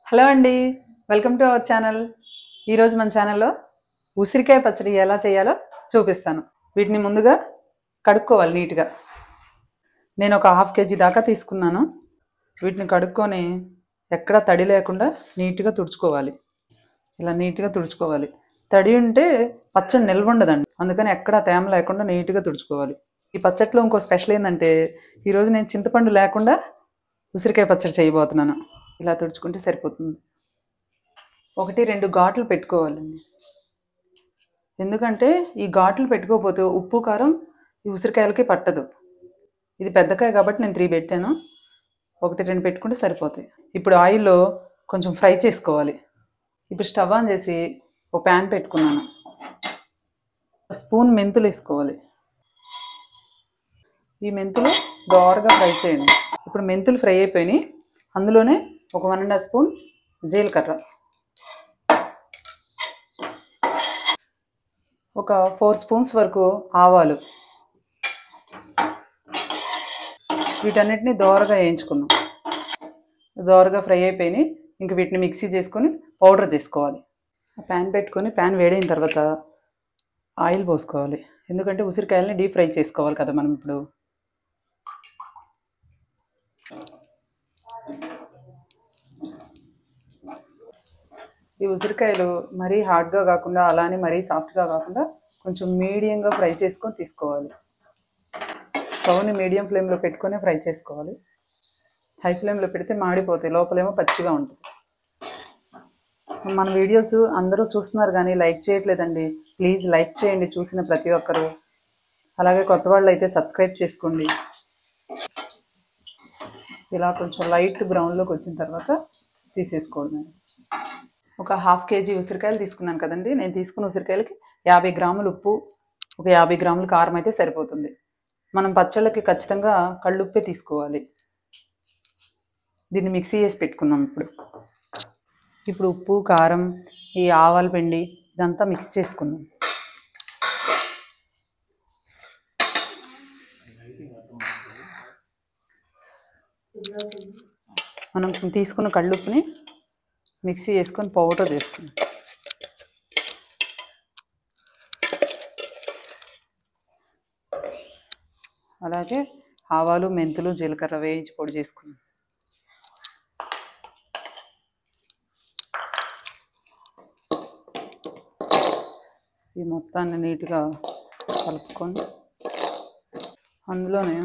Hello అండి, welcome to our channel. ఈరోజు మన ఛానల్లో ఉసిరికాయ పచ్చడి ఎలా చేయాలో చూపిస్తాను. వీటిని ముందుగా కడుక్కోవాలి నీట్గా. నేను ఒక ½ కేజీ దాకా తీసుకున్నాను. వీటిని కడుక్కొని ఎక్కడ తడి లేకుండా నీట్గా తుడుచుకోవాలి. ఇలా నీట్గా తుడుచుకోవాలి. తడి ఉంటే పచ్చడి నిల్వ ఉండదండి, అందుకని ఎక్కడ తేమ లేకుండా నీట్గా తుడుచుకోవాలి. ఈ పచ్చడిలో ఇంకో స్పెషల్ ఏంటంటే ఈరోజు నేను చింతపండు లేకుండా ఉసిరికాయ పచ్చడి చేయబోతున్నాను. ఇలా తుడుచుకుంటే సరిపోతుంది. 1-2 ఘాట్లు పెట్టుకోవాలండి. ఎందుకంటే ఈ ఘాట్లు పెట్టుకోకపోతే ఉప్పు కారం ఈ ఉసిరికాయలకి పట్టదు. ఇది పెద్దకాయ కాబట్టి నేను 3 పెట్టాను. 1-2 పెట్టుకుంటే సరిపోతాయి. ఇప్పుడు ఆయిల్లో కొంచెం ఫ్రై చేసుకోవాలి. ఇప్పుడు స్టవ్ ఆన్ చేసి ఒక ప్యాన్ పెట్టుకున్నాను. స్పూన్ మెంతులు వేసుకోవాలి. ఈ మెంతులు దోరగా ఫ్రై చేయండి. ఇప్పుడు మెంతులు ఫ్రై అయిపోయినాయి. అందులోనే ఒక 1½ స్పూన్ జీలకర్ర, ఒక 4 స్పూన్స్ వరకు ఆవాలు, వీటన్నిటిని దోరగా వేయించుకున్నాం. దోరగా ఫ్రై అయిపోయినాయి. ఇంక వీటిని మిక్సీ చేసుకొని పౌడర్ చేసుకోవాలి. ప్యాన్ పెట్టుకొని ప్యాన్ వేడైన తర్వాత ఆయిల్ పోసుకోవాలి. ఎందుకంటే ఉసిరికాయలని డీప్ ఫ్రై చేసుకోవాలి కదా మనం. ఇప్పుడు ఈ ఉసిరికాయలు మరీ హార్డ్గా కాకుండా అలానే మరీ సాఫ్ట్గా కాకుండా కొంచెం మీడియంగా ఫ్రై చేసుకొని తీసుకోవాలి. స్టవ్ని మీడియం ఫ్లేమ్లో పెట్టుకొని ఫ్రై చేసుకోవాలి. హై ఫ్లేమ్లో పెడితే మాడిపోతాయి, లోపలేమో పచ్చిగా ఉంటుంది. మన వీడియోస్ అందరూ చూస్తున్నారు కానీ లైక్ చేయట్లేదండి. ప్లీజ్ లైక్ చేయండి చూసిన ప్రతి ఒక్కరు. అలాగే కొత్త వాళ్ళు అయితే సబ్స్క్రైబ్ చేసుకోండి. ఇలా కొంచెం లైట్ బ్రౌన్లోకి వచ్చిన తర్వాత తీసేసుకోండి. ఒక ½ కేజీ ఉసిరికాయలు తీసుకున్నాను కదండి. నేను తీసుకున్న ఉసిరికాయలకి 50 గ్రాములు ఉప్పు, ఒక 50 గ్రాములు కారం అయితే సరిపోతుంది. మనం పచ్చళ్ళకి ఖచ్చితంగా కళ్ళుప్పే తీసుకోవాలి. దీన్ని మిక్సీ చేసి పెట్టుకుందాం. ఇప్పుడు ఉప్పు, కారం, ఈ ఆవాల పిండి ఇదంతా మిక్స్ చేసుకుందాం. మనం తీసుకున్న కళ్ళుప్పుని మిక్సీ చేసుకొని పౌడర్ చేసుకుందాం. అలాగే ఆవాలు, మెంతులు, జీలకర్ర వేయించి పొడి చేసుకుందాం. ఈ మొత్తాన్ని నీట్గా కలుపుకొని అందులోనే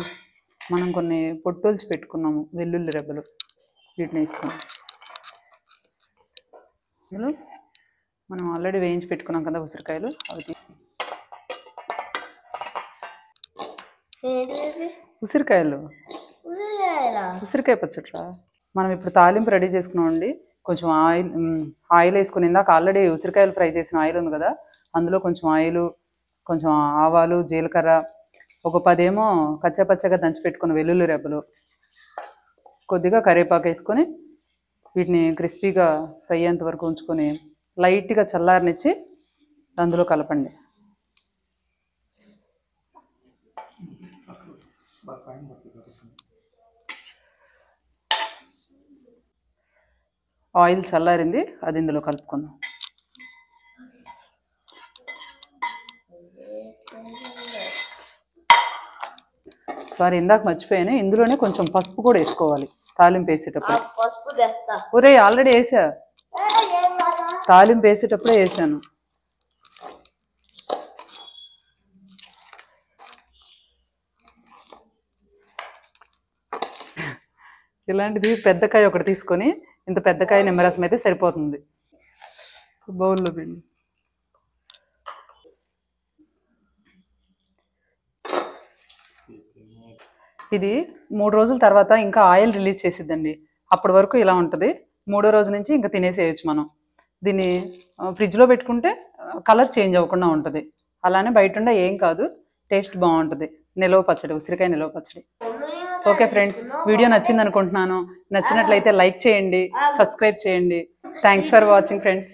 మనం కొన్ని పొట్టొల్చి పెట్టుకున్నాము వెల్లుల్లి రెబ్బలు, వీటిని వేసుకున్నాం. అందులో మనం ఆల్రెడీ వేయించి పెట్టుకున్నాం కదా ఉసిరికాయలు, అవి ఉసిరికాయ పచ్చట్రా. మనం ఇప్పుడు తాలింపు రెడీ చేసుకున్నామండి. కొంచెం ఆయిల్ వేసుకుని, ఇందాక ఆల్రెడీ ఉసిరికాయలు ఫ్రై చేసిన ఆయిల్ ఉంది కదా, అందులో కొంచెం ఆయిల్, కొంచెం ఆవాలు, జీలకర్ర, ఒక 10 ఏమో కచ్చపచ్చగా దంచి పెట్టుకున్న వెల్లుల్లి రెబ్బలు, కొద్దిగా కరివేపాకు వేసుకొని వీటిని క్రిస్పీగా ఫ్రై అయ్యేంత వరకు ఉంచుకొని లైట్గా చల్లారనిచ్చి అందులో కలపండి. ఆయిల్ చల్లారింది, అది ఇందులో కలుపుకుందాం. సారీ, ఇందాక మర్చిపోయాను. ఇందులోనే కొంచెం పసుపు కూడా వేసుకోవాలి తాలింపు వేసేటప్పుడు. ఒరే, ఆల్రెడీ వేసా, తాలింపు వేసేటప్పుడే వేసాను. ఇలాంటిది పెద్దకాయ ఒకటి తీసుకొని, ఇంత పెద్దకాయ నిమ్మరసం అయితే సరిపోతుంది. బౌల్లో పిండి ఇది 3 రోజుల తర్వాత ఇంకా ఆయిల్ రిలీజ్ చేసిద్దండి. అప్పటి వరకు ఇలా ఉంటుంది. 3వ రోజు నుంచి ఇంకా తినేసేయచ్చు మనం. దీన్ని ఫ్రిడ్జ్లో పెట్టుకుంటే కలర్ చేంజ్ అవ్వకుండా ఉంటుంది. అలానే బయట ఏం కాదు, టేస్ట్ బాగుంటుంది. నిలవ పచ్చడి, ఉసిరికాయ నిలవ పచ్చడి. ఓకే ఫ్రెండ్స్, వీడియో నచ్చింది అనుకుంటున్నాను. నచ్చినట్లయితే లైక్ చేయండి, సబ్స్క్రైబ్ చేయండి. Thanks for watching friends.